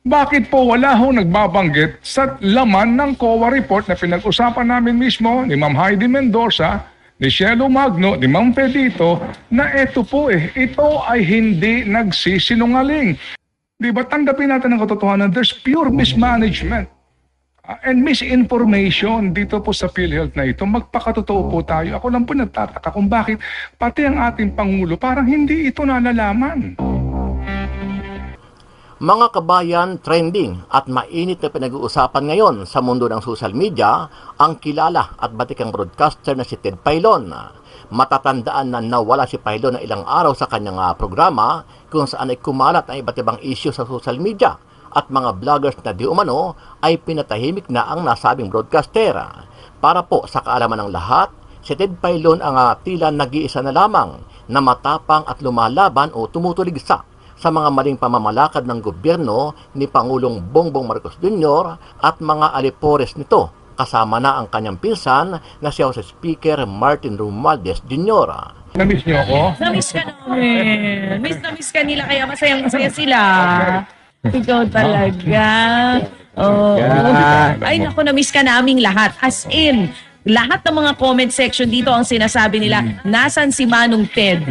Bakit po wala hong nagbabanggit sa laman ng COA report na pinag-usapan namin mismo ni Ma'am Heidi Mendoza, ni Shelo Magno, ni Ma'am Pedito, na ito po ito ay hindi nagsisinungaling. Di ba tanggapin natin ang katotohanan, there's pure mismanagement and misinformation dito po sa PhilHealth na ito. Magpakatotoo po tayo. Ako lang po nagtataka kung bakit pati ang ating Pangulo parang hindi ito nalalaman. Mga kabayan, trending at mainit na pinag-uusapan ngayon sa mundo ng social media ang kilala at batikang broadcaster na si Ted Filon. Matatandaan na nawala si Filon ng ilang araw sa kanyang programa kung saan ay kumalat ang iba't ibang issue sa social media at mga vloggers na di umano ay pinatahimik na ang nasabing broadcaster. Para po sa kaalaman ng lahat, si Ted Filon ang tila nag-iisa na lamang na matapang at lumalaban o tumutuligsa sa mga maling pamamalakad ng gobyerno ni Pangulong Bongbong Marcos Jr. at mga alipores nito, kasama na ang kanyang pinsan na si House Speaker Martin Romualdez Jr. Namiss niyo ako? Namiss ka namin. Miss ka nila kaya masayang-masaya sila. Ikaw talaga. Oh. Ay naku, namiss ka naming lahat. As in, lahat ng mga comment section dito ang sinasabi nila, nasan si Manong Ted?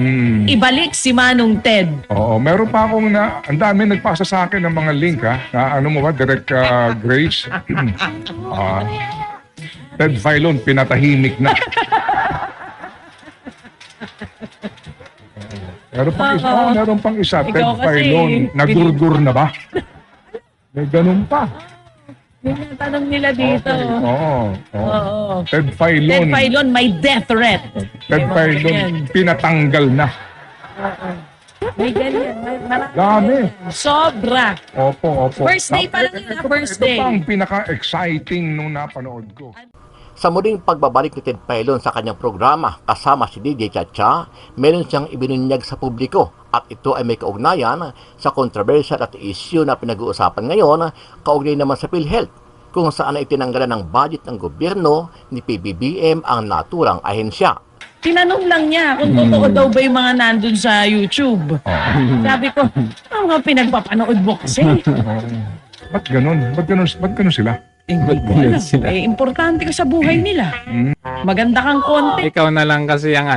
Ibalik si Manong Ted. Oo, meron pa akong ang dami nagpasa sa akin ng mga link na ano mo ba, Direct Grace. Ted Filon, pinatahimik na. Meron pang isa, Ted Filon, nagurgur na ba? May ganun pa. Yun yung tanong nila dito. Oo. Ted Filon. Ted Filon, may death threat. Ted Filon, pinatanggal na. May ganyan. Dami. Sobra. Opo. First day pa lang yun, first day. Ito pa ang pinaka-exciting nung napanood ko. Sa muling pagbabalik ni Ted Filon sa kanyang programa kasama si DJ Chacha, meron siyang ibinunyag sa publiko at ito ay may kaugnayan sa controversial at issue na pinag-uusapan ngayon, kaugnay naman sa PhilHealth, kung saan ay tinanggalan ng budget ng gobyerno ni PBBM ang naturang ahensya. Tinanong lang niya kung totoo daw ba yung mga nandun sa YouTube. Sabi ko, ano nga pinagpapanood mo kasi? Ba't ganun sila? Importante ka sa buhay nila. Maganda kang content. Ikaw na lang kasi ang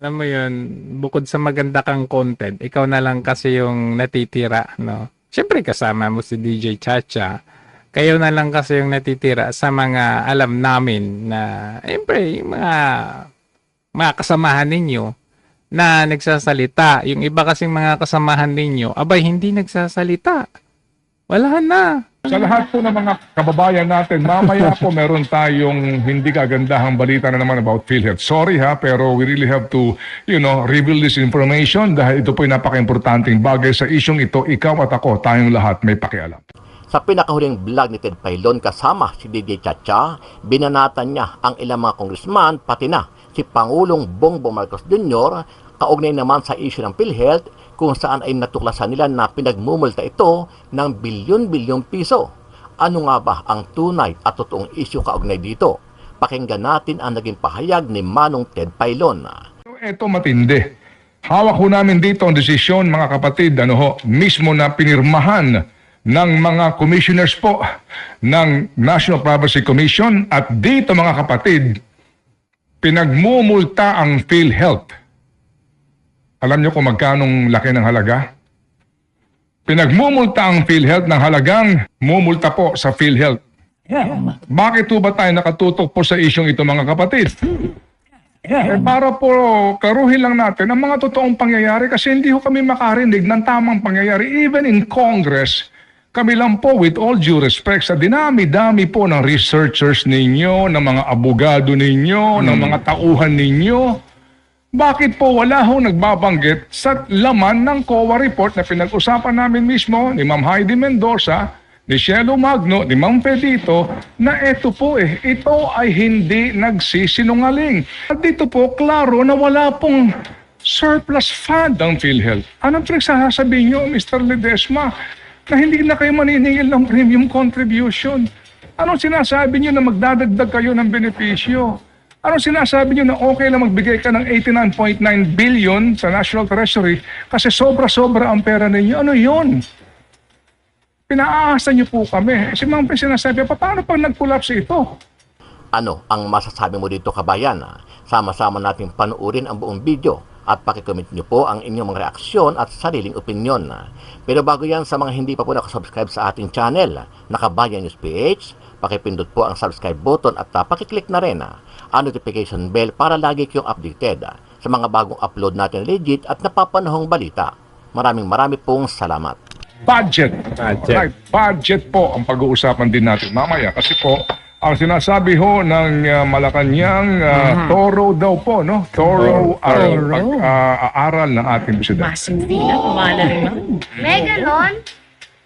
alam mo yun, bukod sa maganda kang content, ikaw na lang kasi yung natitira, no? Siyempre kasama mo si DJ Chacha, kayo na lang kasi yung natitira sa mga alam namin na, siyempre, yung mga kasamahan ninyo na nagsasalita. Yung iba kasing mga kasamahan ninyo, abay, hindi nagsasalita. Wala na. Sa lahat po ng mga kababayan natin, mamaya po meron tayong hindi kagandahang balita na naman about PhilHealth. Sorry pero we really have to, reveal this information dahil ito po yung napaka-importanting bagay sa isyong ito. Ikaw at ako, tayong lahat may pakialam. Sa pinakahuling vlog ni Ted Filon kasama si DJ Chacha, binanatan niya ang ilang mga congressman pati na si Pangulong Bongbong Marcos Jr. kaugnay naman sa issue ng PhilHealth kung saan ay natuklasan nila na pinagmumulta ito ng bilyon-bilyong piso. Ano nga ba ang tunay at totoong issue kaugnay dito? Pakinggan natin ang naging pahayag ni Manong Ted Filon. Ito matindi. Hawak ho namin dito ang desisyon, mga kapatid, mismo na pinirmahan ng mga commissioners po ng National Privacy Commission at dito, mga kapatid, pinagmumulta ang PhilHealth. Alam niyo kung magkanong laki ng halaga? Pinagmumulta ang PhilHealth ng halagang mumulta po sa PhilHealth. Bakit po ba tayo nakatutok po sa isyong ito, mga kapatid? Para po klaruhin lang natin ang mga totoong pangyayari kasi hindi ho kami makarinig ng tamang pangyayari. Even in Congress, kami lang po, with all due respect, sa dinami-dami po ng researchers ninyo, ng mga abogado ninyo, ng mga tauhan ninyo, bakit po wala hong nagbabanggit sa laman ng COA report na pinag-usapan namin mismo ni Ma'am Heidi Mendoza, ni Shelo Magno, ni Ma'am Pedito, na ito po ito ay hindi nagsisinungaling. At dito po, klaro na wala pong surplus fund ang PhilHealth. Anong pinagsasabi nyo, Mr. Ledesma, na hindi na kayo maniningil ng premium contribution? Anong sinasabi nyo na magdadagdag kayo ng benepisyo? Ano sinasabi nyo na okay lang magbigay ka ng 89.9 billion sa National Treasury kasi sobra-sobra ang pera ninyo? Ano yun? Pinaasa niyo po kami. Si Ma'am Pe sinasabi, paano pag nag-collapse ito? Ano ang masasabi mo dito, kabayan? Sama-sama nating panuorin ang buong video at pakicomment nyo po ang inyong mga reaksyon at sariling opinyon. Pero bago yan, sa mga hindi pa po nakasubscribe sa ating channel, Nakabayan News PH, pakipindot po ang subscribe button at pakiclick na rin ang notification bell para lagi kayong updated sa mga bagong upload natin legit at napapanahong balita. Maraming pong salamat. Budget. Budget. Right. Budget po ang pag-uusapan din natin mamaya. Kasi po, ang sinasabi ho ng Malacanang, thorough daw po, no? Thorough ang pag-aaral ng ating presidente. Masing sila, kumala naman. May ganon?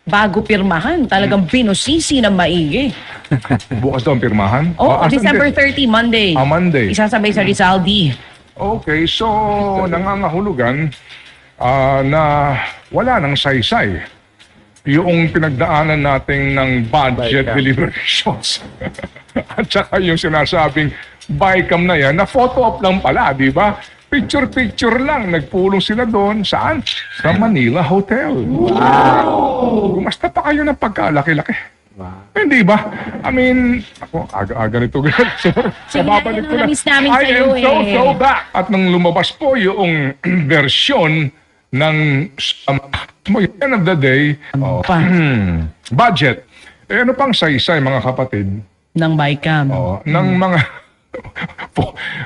Bago pirmahan, talagang binusisi ng maigi. Bukas daw ang pirmahan? Oh, asan December din? 30, Monday. Monday. Isasabay sa Rizaldi. Okay, so nangangahulugan na wala nang saysay yung pinagdaanan natin ng budget BICAM. deliberations. At saka yung sinasabing BICAM na yan, na photo op lang pala, di ba? Picture-picture lang. Nagpulong sila doon. Saan? Sa Manila Hotel. Wow! Gumasta pa kayo ng pagkalaki-laki. Wow. Hindi ba? I mean, ako, aga-aga nito. Sige, Babalik ko na. na-miss namin I sa'yo am so eh. back. At nang lumabas po yung versyon ng at the end of the day, Pa. budget. Eh, ano pang saysay, mga kapatid? Ng BICAM. Ng mga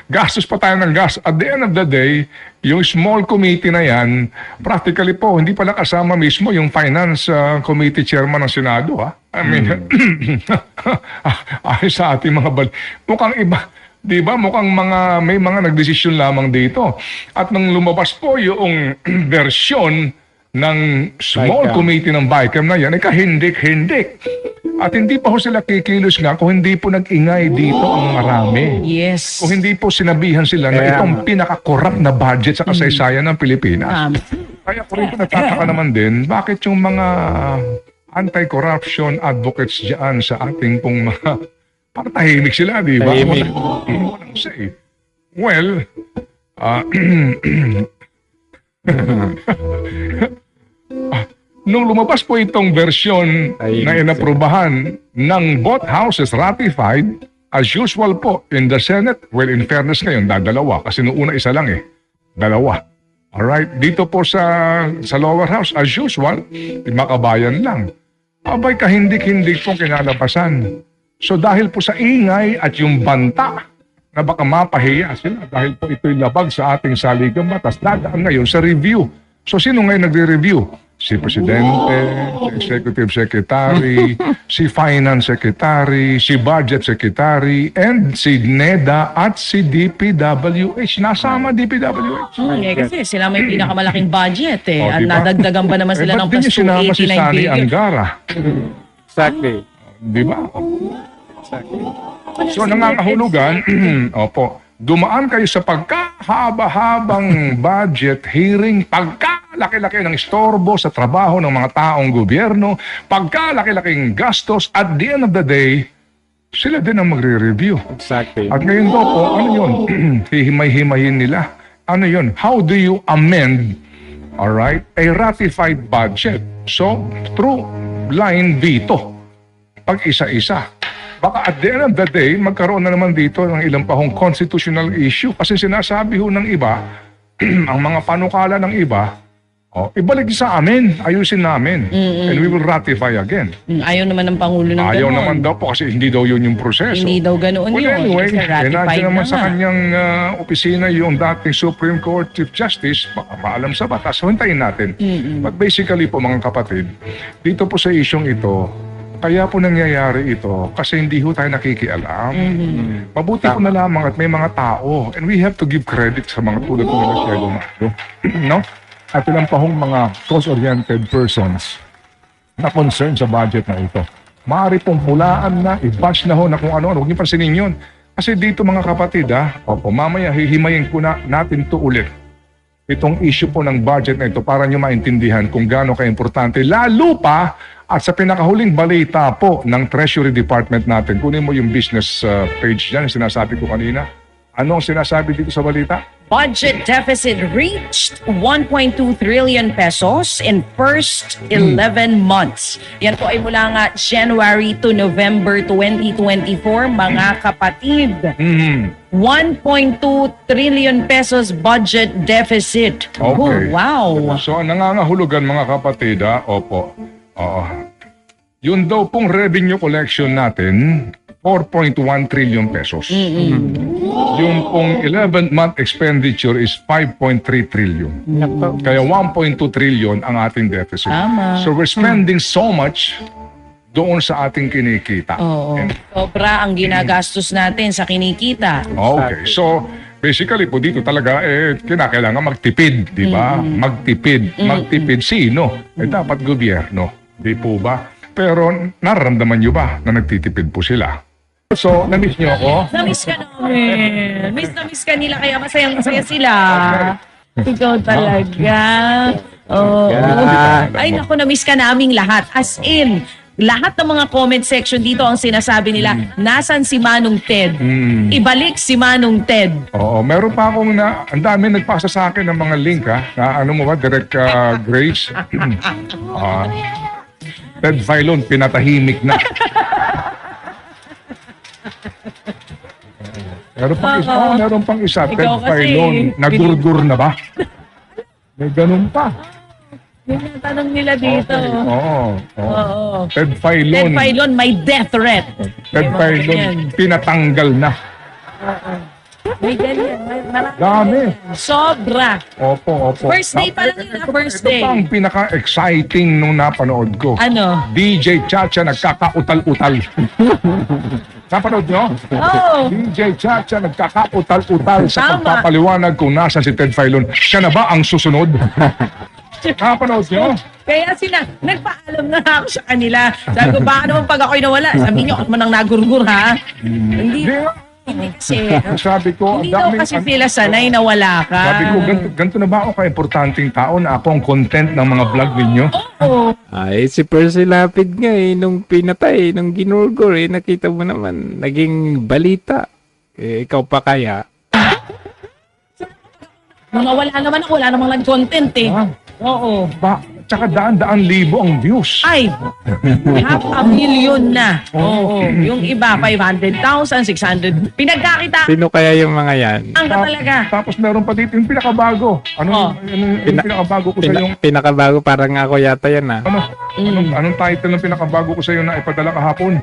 gastos pa tayo ng gas. At the end of the day, yung small committee na yan, practically po, hindi pala kasama mismo yung finance committee chairman ng Senado. Ha? I mean, ayos sa ating mga mukhang iba. Di ba? Mukhang may mga nagdesisyon lamang dito. At nang lumabas po yung versyon ng small BICAM. committee ng BICAM na yan, kahindik-hindik. At hindi pa ho sila kikilos nga kung hindi po nag-ingay dito ang marami. Yes. Kung hindi po sinabihan sila na Kaya itong pinaka-corrupt na budget sa kasaysayan ng Pilipinas. Kaya ko rin po nagtataka naman din, bakit yung mga anti-corruption advocates dyan sa ating pong mga parang tahimik sila, di ba? Tahimik. Walang say. Well, nung lumabas po itong version Tahimik na inaprubahan ng both houses ratified, as usual po, in the Senate, well, in fairness ngayon, dadalawa. Kasi noong una isa lang eh. Dalawa. Alright? Dito po sa lower house, as usual, makabayan lang. Abay, kahindik-hindik pong kinalabasan. So dahil po sa ingay at yung banta na baka mapahiya sila dahil po ito'y labag sa ating saligang batas, dadaan ngayon sa review. So sino ngayon nagre-review? Si Presidente, si Executive Secretary, si Finance Secretary, si Budget Secretary, and si NEDA at si DPWH. Nasama DPWH. Kasi sila may pinakamalaking budget eh. Oh, At diba? nadagdagan ba naman sila ng ba't di plus niyo sinama si 289 Sani billion? Angara? Exactly. Di ba? Exactly. So nangangahulugan, opo, dumaan kayo sa pagkahaba-habang budget hearing, pagkalaki-laki ng istorbo sa trabaho ng mga taong gobyerno, pagkalaki-laking gastos, at the end of the day, sila din ang magre-review. Exactly. At ngayon daw po, ano yun? Hihimay-himayin nila. Ano yun? How do you amend, alright, a ratified budget? So, through line veto. Pag isa-isa. Baka at the end of the day, magkaroon na naman dito ng ilang pahong constitutional issue. Kasi sinasabi ho ng iba, ang mga panukala ng iba, ibalik sa amin, ayusin namin. And we will ratify again. Ayaw naman ng Pangulo ng Ayaw gano'n. naman daw po kasi hindi daw yun yung proseso. Hindi daw ganoon Well, yun. anyway, Kasi ratified nandiyan naman na sa nga. kanyang opisina yung dating Supreme Court Chief Justice, baka maalam sa batas, so hintayin natin. But basically po mga kapatid, dito po sa isyong ito, kaya po nangyayari ito kasi hindi ho tayo nakikialam. Mabuti po na lamang at may mga tao, and we have to give credit sa mga tulad po nila Cielo Mando, no? At ilang pahong mga cause-oriented persons na concerned sa budget na ito. Maaari pong hulaan na, i-bash na ho na kung ano-ano. Huwag niyo pansinin yun. Kasi dito mga kapatid, mamaya hihimayin ko na natin to ulit. Itong issue po ng budget na ito para nyo maintindihan kung gaano ka-importante. Lalo pa at sa pinakahuling balita po ng Treasury Department natin. Kunin mo yung business page dyan, sinasabi ko kanina. Ano ang sinasabi dito sa balita? budget deficit reached 1.2 trillion pesos in first 11 months. Yan po ay mula nga January to November 2024, mga kapatid. 1.2 trillion pesos budget deficit. Okay. Oh, wow. So, nangangahulugan mga kapatid, opo. Oo. Yun daw pong revenue collection natin, 4.1 trillion pesos. Yung pong 11th-month expenditure is 5.3 trillion. Kaya 1.2 trillion ang ating deficit. Tama. So we're spending so much doon sa ating kinikita. Oo. Sobra ang ginagastos natin sa kinikita. Okay. So basically po dito talaga kinakailangan magtipid, di ba? Magtipid. Magtipid sino? Dapat gobyerno. Di po ba? Pero nararamdaman nyo ba na nagtitipid po sila? So, na-miss nyo ako? Na-miss ka namin. Miss ka nila kaya masayang-masaya sila. Ikaw talaga. Oo. Ay naku, na-miss ka naming lahat. As in, lahat ng mga comment section dito ang sinasabi nila, nasan si Manong Ted? Ibalik si Manong Ted. Oo, meron pa akong ang dami nagpasa sa akin ng mga link na ano mo ba, Direct Grace? Ted Filon, pinatahimik na. Meron pang isa, Ted Ikaw kasi, Filon, nagurgur na ba? May ganun pa. Yun ang tanong nila dito. Okay, oo. Ted Ted Filon, Filon, may death threat. Ted Filon, pinatanggal na. May ganyan. Marami. Dami. Sobra. Opo. First day pa lang yun, first day. Ito pa ang pinaka-exciting nung napanood ko. Ano? DJ Chacha nagkakautal-utal. Napanood nyo? Oh. DJ Chacha nagkakautal-utal sa Tama. pagpapaliwanag kung nasa si Ted Filon. Siya na ba ang susunod? Napanood nyo? Kaya nagpaalam na ako sa kanila. Sabi ko, baka naman pag ako'y nawala, sabi niyo, ako man ang nagurgur, ha? Hindi kasi, Sabi ko, hindi daw kasi sila sanay na wala ka. Sabi ko, ganito na ba ako ka-importanting tao na ako ang content ng mga vlog ninyo? Oo. Ay, si Percy Lapid nga nung pinatay, nung ginurgur nakita mo naman, naging balita. Ikaw pa kaya? Mga wala naman ako, wala namang nag-content eh. Oo. Tsaka daan-daan libo ang views. Ay, 500,000 na. Oo. Yung iba, 500,000, 600. Pinagkakita. Sino kaya yung mga yan? Ang ka talaga. Tapos meron pa dito yung pinakabago. Ano yung pinakabago ko sa yung... Pinakabago, parang ako yata yan Anong title ng pinakabago ko sa iyo na ipadala kahapon?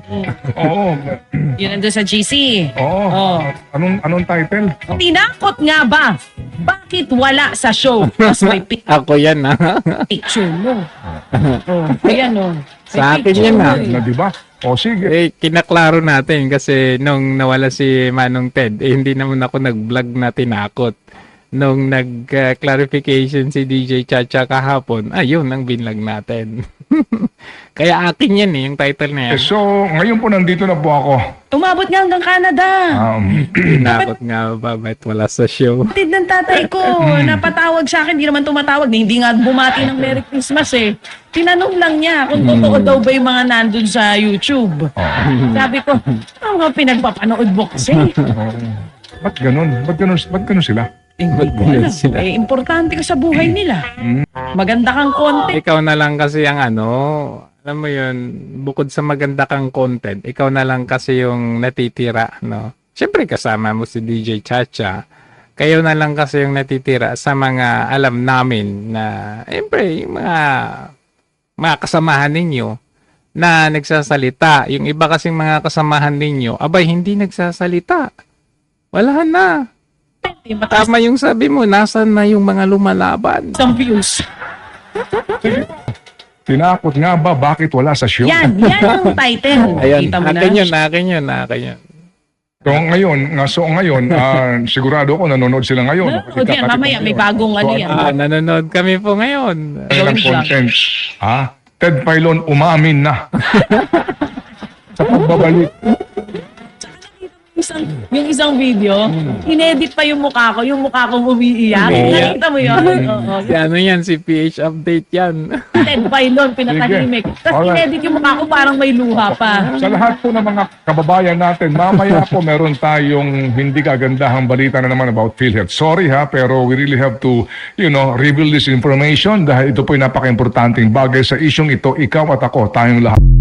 Oo. Yun nandun sa GC. Oo. Anong title? Tinakot nga ba? Bakit wala sa show? Mas may Ako yan picture mo. Ayan o. Sa akin yan Na di ba? O sige. Kinaklaro natin kasi nung nawala si Manong Ted, hindi naman ako nag-vlog na tinakot. Nung nag-clarification si DJ Chacha kahapon, ayun ang binlag natin. Kaya akin yan yung title na yan. So, ngayon po nandito na po ako. Umabot nga hanggang Canada. Tinakot nga ba? Ba't wala sa show? Tid ng tatay ko, napatawag sa akin, hindi naman tumatawag, hindi nga bumati ng Merry Christmas eh. Tinanong lang niya kung totoo daw ba yung mga nandun sa YouTube. Sabi ko, ano nga pinagpapanood mo kasi? Ba't ganun sila? Importante ka sa buhay nila. Maganda kang content. Ikaw na lang kasi ang alam mo yun, bukod sa maganda kang content, ikaw na lang kasi yung natitira, no? Siyempre kasama mo si DJ Chacha, kayo na lang kasi yung natitira sa mga alam namin na, siyempre, yung mga kasamahan ninyo na nagsasalita. Yung iba kasing mga kasamahan ninyo, abay, hindi nagsasalita. Wala na. Tama yung sabi mo, nasan na yung mga lumalaban? Some views. Tinakot nga ba bakit wala sa show? Yan ang title. Ayan, Kita mo na. akin yun. So ngayon, sigurado ako nanonood sila ngayon. O yan, mamaya may bagong ano yan. Nanonood kami po ngayon. Kanilang content. Ted Filon umamin na sa pagbabalik. yung isang video, inedit pa yung mukha ko umiiyak. Umiiyak. Nakita mo yun? Oo. Si ano yan, si PH Update yan. Ted Bailon, pinatahimik. Tapos Alright. inedit yung mukha ko parang may luha pa. Sa lahat po ng mga kababayan natin, mamaya po meron tayong hindi kagandahang balita na naman about PhilHealth. Sorry ha, pero we really have to, reveal this information dahil ito po ay napaka-importanting bagay sa isyong ito, ikaw at ako, tayong lahat.